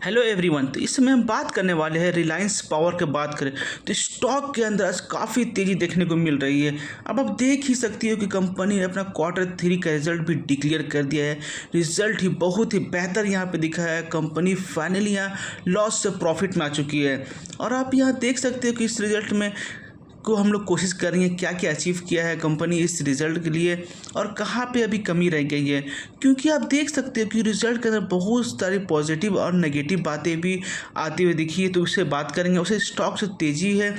Hello everyone. तो इस समय हम बात करने वाले हैं रिलायंस पावर के बात करें तो स्टॉक के अंदर आज काफ़ी तेज़ी देखने को मिल रही है। अब आप देख ही सकती हो कि कंपनी ने अपना क्वार्टर 3 का रिजल्ट भी डिक्लेयर कर दिया है। रिजल्ट ही बहुत ही बेहतर यहाँ पे दिखा है। कंपनी फाइनली यहाँ लॉस से प्रॉफिट में आ चुकी है और आप यहाँ देख सकते हो कि इस रिजल्ट में को हम लोग कोशिश कर रही हैं क्या क्या अचीव किया है कंपनी इस रिज़ल्ट के लिए और कहाँ पे अभी कमी रह गई है, क्योंकि आप देख सकते हो कि रिज़ल्ट के अंदर बहुत सारी पॉजिटिव और नेगेटिव बातें भी आती हुई दिखी है। तो उससे बात करेंगे। उसे स्टॉक से तेज़ी है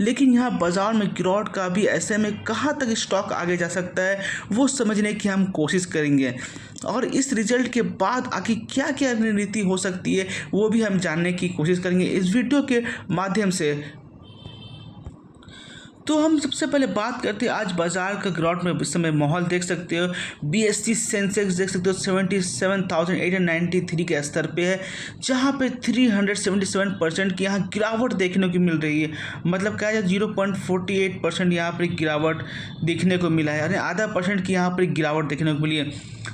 लेकिन यहाँ बाज़ार में गिरावट का भी, ऐसे में कहाँ तक स्टॉक आगे जा सकता है वो समझने की हम कोशिश करेंगे और इस रिज़ल्ट के बाद आखिर क्या क्या रणनीति हो सकती है वो भी हम जानने की कोशिश करेंगे इस वीडियो के माध्यम से। तो हम सबसे पहले बात करते हैं आज बाजार का गिरावट में इस समय माहौल देख सकते हो। BSE सेंसेक्स देख सकते हो 77,893 के स्तर पे है, जहां पे 377% की यहाँ गिरावट देखने को मिल रही है। मतलब क्या है 0.48% यहाँ पर गिरावट देखने को मिला है, यानी आधा परसेंट की यहाँ पर गिरावट देखने को मिली है।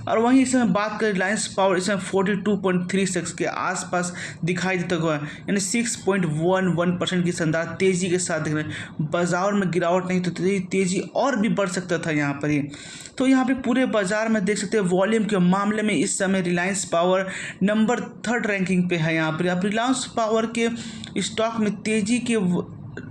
और वहीं इस समय बात करें रिलायंस पावर, इसमें 42.36 के आसपास दिखाई देता हुआ, यानी 6.11% की शानदार तेज़ी के साथ दिख रहे हैं। बाजार में गिरावट नहीं तो तेज़ी और भी बढ़ सकता था यहाँ पर ही। तो यहाँ पे पूरे बाजार में देख सकते हैं वॉल्यूम के मामले में इस समय Reliance power number 3rd ranking पे है। यहाँ पर अब रिलायंस पावर के स्टॉक में तेज़ी के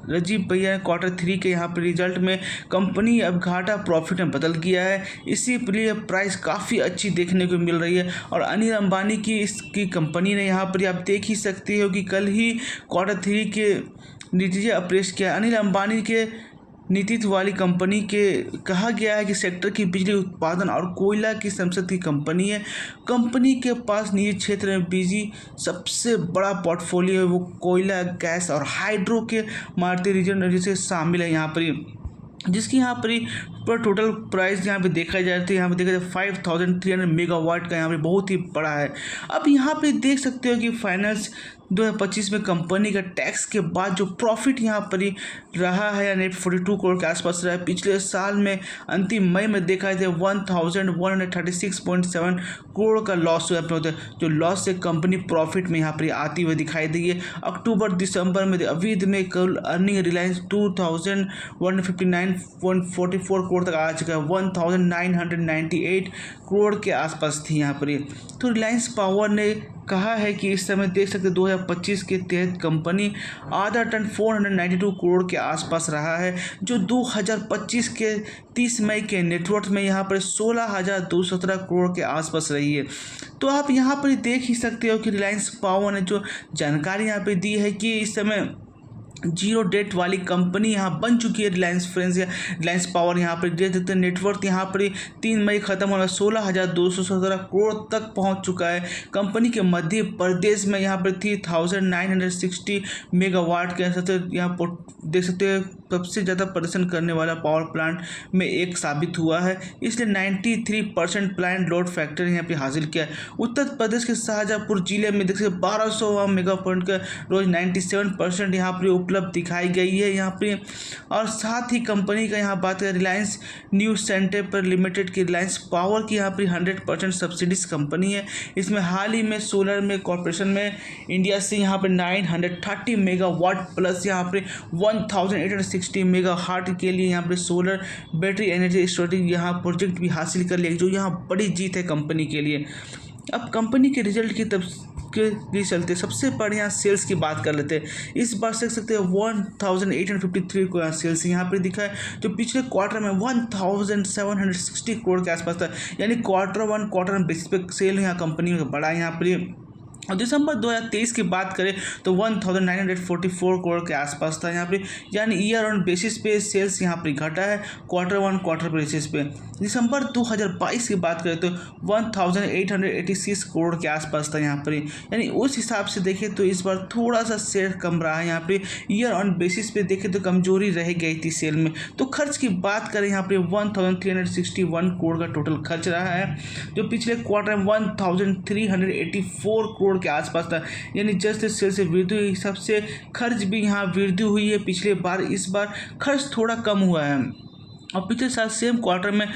राजीव भैया क्वार्टर 3 के यहाँ पर रिजल्ट में कंपनी अब घाटा प्रॉफिट में बदल गया है, इसी लिए प्राइस काफ़ी अच्छी देखने को मिल रही है। और अनिल अंबानी की इसकी कंपनी ने यहाँ पर आप देख ही सकते हो कि कल ही क्वार्टर 3 के नतीजे अप्रेस किया। अनिल अंबानी के नेतृत्व वाली कंपनी के कहा गया है कि सेक्टर की बिजली उत्पादन और कोयला की संसद की कंपनी है। कंपनी के पास निजी क्षेत्र में बिजली सबसे बड़ा पोर्टफोलियो है, वो कोयला, गैस और हाइड्रो के मारुति रीजन से शामिल है यहाँ पर, जिसकी यहाँ पर टोटल प्राइस यहाँ पे देखा जाए तो यहाँ पे देखा जाए 5300 मेगावाट का यहाँ पे बहुत ही बड़ा है। अब यहाँ पे देख सकते हो कि फाइनेंस 2025 में कंपनी का टैक्स के बाद जो प्रॉफिट यहाँ पर ही रहा है या नेट 42 करोड़ के आसपास रहा है। पिछले साल में अंतिम मई में देखा जाए 1136.7 करोड़ का लॉस हुआ अपने होते, जो लॉस से कंपनी प्रॉफिट में यहाँ पर आती हुई दिखाई दी है। अक्टूबर दिसंबर में अवधि में कल अर्निंग रिलायंस 2159.44 करोड़ तक आ चुका है, 1998 करोड़ के आसपास थी यहाँ पर। तो रिलायंस पावर ने कहा है कि इस समय देख सकते 2025 के तहत कंपनी आधा टन 492 करोड़ के आसपास रहा है, जो 2025 के 30 मई के नेटवर्थ में यहाँ पर 16,217 करोड़ के आसपास रही है। तो आप यहाँ पर देख ही सकते हो कि रिलायंस पावर ने जो जानकारी यहाँ पर दी है कि इस समय जीरो डेट वाली कंपनी यहाँ बन चुकी है रिलायंस फ्रेंड्स या रिलायंस पावर। यहाँ पर देख सकते हैं नेटवर्थ यहाँ पर 3 मई खत्म होना 16,217 करोड़ तक पहुँच चुका है। कंपनी के मध्य प्रदेश में यहाँ पर 3,960 मेगावाट के साथ यहाँ पर देख सकते हैं सबसे ज़्यादा प्रदर्शन करने वाला पावर प्लांट में एक साबित हुआ है, इसलिए 93% प्लांट लोड फैक्टर यहाँ पे हासिल किया है। उत्तर प्रदेश के शाहजहाँपुर जिले में देख सकते 1200 मेगा पॉइंट का रोज 97% यहाँ पर उपलब्ध दिखाई गई है यहाँ पे। और साथ ही कंपनी का यहाँ बात करें रिलायंस न्यू सेंटर पर लिमिटेड की रिलायंस पावर की यहाँ पर 100% सब्सिडीज कंपनी है। इसमें हाल ही में सोलर में कॉर्पोरेशन में इंडिया से यहाँ पर 930 मेगावाट प्लस यहाँ पर 1860 मेगावाट के लिए यहाँ पर सोलर बैटरी एनर्जी स्टोरेज यहाँ प्रोजेक्ट भी हासिल कर लिया, जो यहाँ बड़ी जीत है कंपनी के लिए। अब कंपनी के रिजल्ट की तब के लिए चलते सबसे बढ़िया सेल्स की बात कर लेते हैं। इस बार देख सकते हैं 1853 को यहाँ सेल्स यहाँ पर दिखा है, जो पिछले क्वार्टर में 1760 करोड़ के आसपास था, यानी क्वार्टर बेसिस पे सेल यहाँ कंपनी में बढ़ा यहाँ पर। और दिसंबर 2023 की बात करें तो 1944 करोड़ के आसपास था यहाँ पे, यानी ईयर ऑन बेसिस पे सेल्स यहाँ पे घटा है क्वार्टर बेसिस पे। दिसंबर 2022 की बात करें तो 1886 करोड़ के आसपास था यहाँ पर, यानी उस हिसाब से देखें तो इस बार थोड़ा सा सेल कम रहा है यहाँ पे। ईयर ऑन बेसिस पे देखें तो कमजोरी रह गई थी सेल में। तो खर्च की बात करें यहाँ पे 1361 करोड़ का टोटल खर्च रहा है, जो पिछले क्वार्टर में 1384 करोड़ के आसपास था, यानी जस्ट सेल से वृद्धि हुई हिसाब से खर्च भी यहाँ वृद्धि हुई है पिछले बार। इस बार खर्च थोड़ा कम हुआ है और पिछले साल सेम क्वार्टर में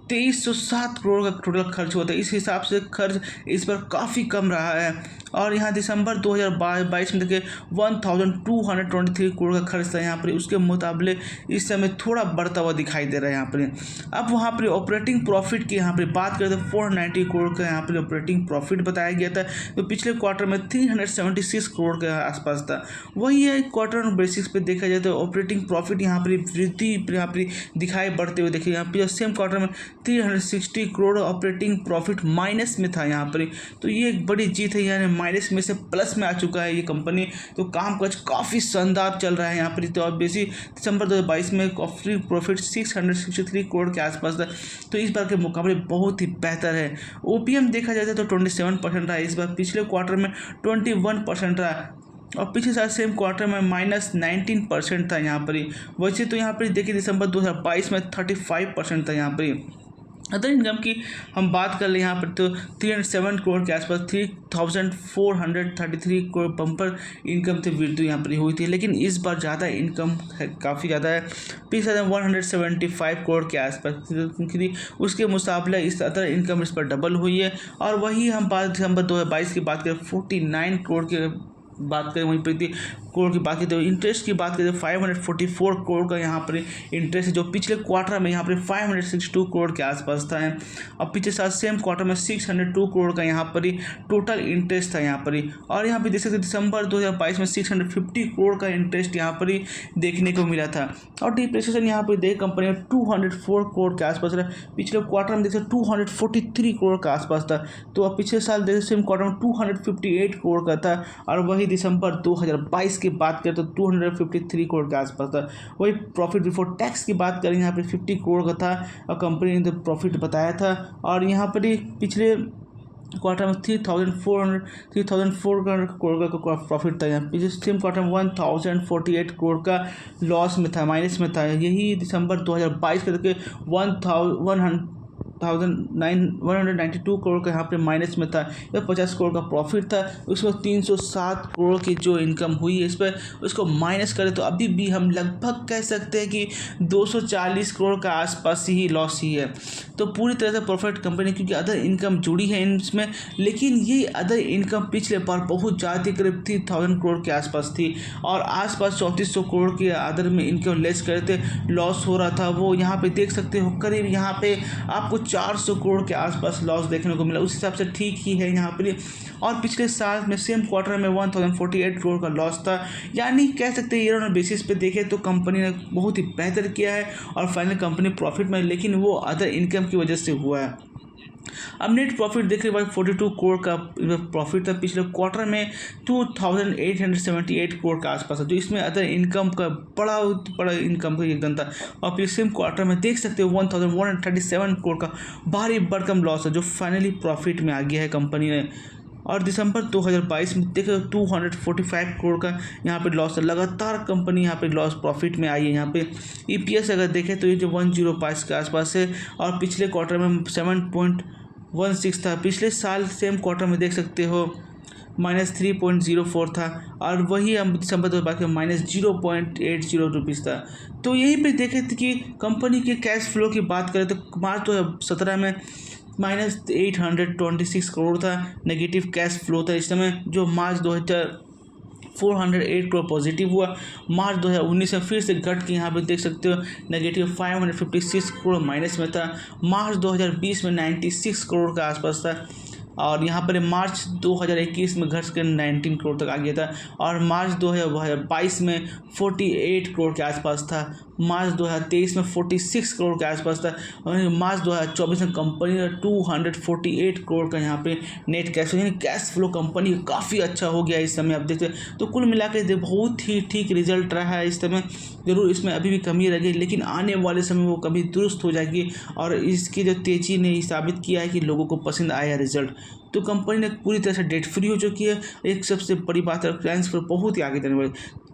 2307 करोड़ का टोटल खर्च हुआ था। इस हिसाब से खर्च इस बार काफ़ी कम रहा है। और यहाँ दिसंबर 2022 में देखिए 1223 करोड़ का खर्च था यहाँ पर, उसके मुकाबले इस समय थोड़ा बढ़ता हुआ दिखाई दे रहा है यहाँ पर। अब वहाँ पर ऑपरेटिंग प्रॉफिट की यहाँ पर बात करें तो 490 करोड़ का यहाँ पर ऑपरेटिंग प्रॉफिट बताया गया था, तो पिछले क्वार्टर में 376 करोड़ के आसपास था। वही है क्वार्टर बेसिस पे देखा जाए तो ऑपरेटिंग प्रॉफिट यहाँ पर वृद्धि यहाँ पर दिखाई बढ़ते हुए देखिए, यहाँ पर सेम क्वार्टर में 360 करोड़ ऑपरेटिंग प्रॉफिट माइनस में था यहाँ पर, तो ये एक बड़ी जीत है, यानी माइनस में से प्लस में आ चुका है ये कंपनी, तो कामकाज काफ़ी शानदार चल रहा है यहाँ पर। तो अब बेसी दिसंबर 2022 में ऑपरेटिंग प्रॉफिट 663 करोड़ के आसपास था, तो इस बार के मुकाबले बहुत ही बेहतर है। ओपीएम देखा जाए तो 27% रहा इस बार, पिछले क्वार्टर में 21% रहा, और पिछले साल सेम क्वार्टर में -19% था यहाँ पर ही। वैसे तो यहाँ पर देखिए दिसंबर 2022 में 35% था यहाँ पर ही। अदर इनकम की हम बात कर ले यहाँ पर तो 307 करोड़ के आसपास 3433 करोड़ बम्पर इनकम से वृद्धि यहाँ पर हुई थी, लेकिन इस बार ज़्यादा इनकम है, काफ़ी ज़्यादा है, पिछले 175 करोड़ के आसपास थी, उसके मुकाबले इस अदर इनकम इस पर डबल हुई है। और वही हम बात दिसंबर 2022 की बात करें 49 करोड़ के बात करें, वहीं पर करोड़ की बात करें, इंटरेस्ट की बात करें 544 करोड़ का यहाँ पर इंटरेस्ट है, जो पिछले क्वार्टर में यहाँ पर 562 करोड़ के आसपास था। और पिछले साल सेम क्वार्टर में 602 करोड़ का यहाँ पर टोटल इंटरेस्ट था यहाँ पर। और यहाँ पे देख सकते दिसंबर 2022 में 650 करोड़ का इंटरेस्ट यहाँ पर देखने को मिला था। और डिप्रिसिएशन यहाँ पर देख कंपनी में 204 करोड़ के आसपास रहा, पिछले क्वार्टर में देख सकते 243 करोड़ के आसपास था, तो अब पिछले साल देख सेम क्वार्टर में 258 करोड़ का था। और वही दिसंबर 2022 की बात करें तो 253 करोड़ के आसपास था। वही प्रॉफिट बिफोर टैक्स की बात करें यहाँ पे 50 करोड़ का था, और कंपनी ने तो प्रॉफिट बताया था। और यहाँ पर ही पिछले क्वार्टर में 3,400 करोड़ का प्रॉफिट था, यहाँ पिछले सेम क्वार्टर में 1,048 करोड़ का लॉस में था, माइनस में था। यही दिसंबर 2022 करके 192 करोड़ का यहाँ पे माइनस में था, या 50 करोड़ का प्रॉफिट था। उसमें 307 करोड़ की जो इनकम हुई है इस पर उसको माइनस करें तो अभी भी हम लगभग कह सकते हैं कि 240 करोड़ का आसपास ही लॉस ही है। तो पूरी तरह से प्रॉफिट कंपनी, क्योंकि अदर इनकम जुड़ी है इसमें, लेकिन ये अदर इनकम पिछले बार बहुत ज़्यादा करीब 3000 करोड़ के आसपास थी, और आसपास 3400 करोड़ के अदर में इनकम लेस करे थे लॉस हो रहा था। वो यहाँ पे देख सकते हो करीब यहाँ पे आपको 400 करोड़ के आसपास लॉस देखने को मिला, उस हिसाब से ठीक ही है यहाँ पर। और पिछले साल में सेम क्वार्टर में 1048 करोड़ का लॉस था, यानी कह सकते हैं ईयर ऑन बेसिस पे देखें तो कंपनी ने बहुत ही बेहतर किया है, और फाइनल कंपनी प्रॉफिट में, लेकिन वो अदर इनकम की वजह से हुआ है। अब नेट प्रॉफिट देख रहे भाई 42 करोड़ का प्रॉफिट था, पिछले क्वार्टर में 2878 करोड़ का आसपास है, जो इसमें अदर इनकम का बड़ा इनकम का योगदान था। और फिर सेम क्वार्टर में देख सकते हो 1137 करोड़ का भारी भरकम लॉस है, जो फाइनली प्रॉफिट में आ गया है कंपनी ने। और दिसंबर 2022 में देखो 245 करोड़ का यहाँ पे लॉस है, लगातार कंपनी यहाँ पे लॉस प्रॉफिट में आई है। यहाँ पे ईपीएस अगर देखें तो ये जो 105 के आसपास है, और पिछले क्वार्टर में 7.16 था, पिछले साल सेम क्वार्टर में देख सकते हो -3.04 था, और वही हम दिसंबर 2022 में -0.80 रुपीज़ था। तो यहीं पे देखे थे कि कंपनी के कैश फ्लो की बात करें तो मार्च 2017 में -826 करोड़ था, नेगेटिव कैश फ्लो था इस समय, जो मार्च 408 करोड़ पॉजिटिव हुआ। मार्च 2019 में फिर से घट के यहाँ पे देख सकते हो नेगेटिव 556 करोड़ माइनस में था। मार्च 2020 में 96 करोड़ का आसपास था, और यहाँ पर मार्च 2021 में घट कर 19 करोड़ तक आ गया था, और मार्च 2022 में 48 करोड़ के आसपास था, मार्च 2023 में 46 करोड़ के आसपास था, और मार्च 2024 में कंपनी ने 248 करोड़ का यहाँ पे नेट कैश, यानी कैश फ्लो कंपनी काफ़ी अच्छा हो गया इस समय आप देखते हैं। तो कुल मिलाकर बहुत ही ठीक रिजल्ट रहा है इस समय। ज़रूर इसमें अभी भी कमी रहेगी, लेकिन आने वाले समय वो कभी दुरुस्त हो जाएगी, और इसकी जो तेज़ी ने साबित किया है कि लोगों को पसंद आया रिजल्ट। तो कंपनी ने पूरी तरह से डेट फ्री हो चुकी है, एक सबसे बड़ी बात है, क्लाइंट्स पर बहुत ही आगे जाने वाली।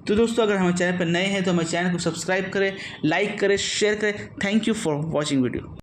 तो दोस्तों अगर हमारे चैनल पर नए हैं तो हमारे चैनल को सब्सक्राइब करें, लाइक करें, शेयर करें। Thank you for watching video.